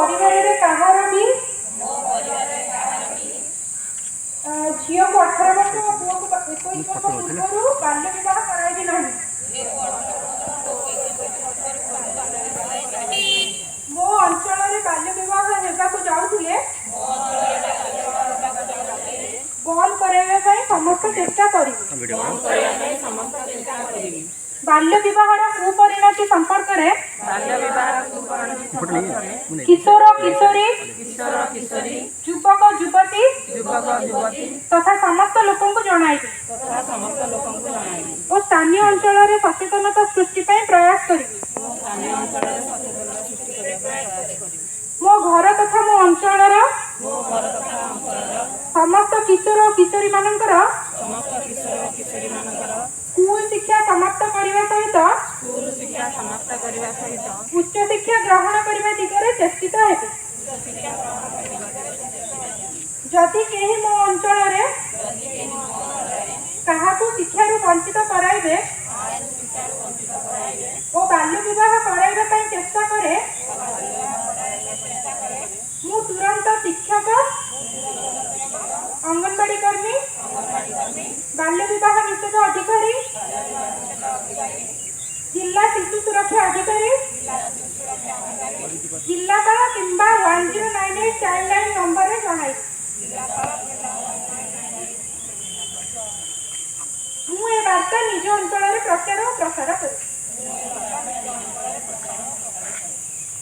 परिवार कहार भी झील को 18 वर्ष और पुओ को 21 वर्ष पूर्व बाल्य विवाह कराइबी नहीं। मो अंचल बाल्य विवाह होगा जाऊे बंद करने समस्त चेष्टा करी। बाल्य विवाहर कुपरिणति संपर्क किशोर किशोरी युवक युवती तथा समस्त लोक जणाइबी और स्थानीय अंचल सचेतनता सृष्टि प्रयास करी। मो घर तथा मो अंचल समस्त किशोर और किशोरी मानकर स्कूल शिक्षा समाप्त करने सहित उच्च शिक्षा ग्रहण करने दिगरे चेष्टित हेबे। जदि केही मो अंचल काहाकू शिक्षा वंचित कराइबे और बाल्य विवाह कराइबा पई चेष्टा करे मु तुरंत शिक्षक अंगनवाड़ी कर्मी बाल्य विवाह निषेध अधिकारी जिला शिशु सुरक्षा अधिकारी जिलापाल किंबा 1098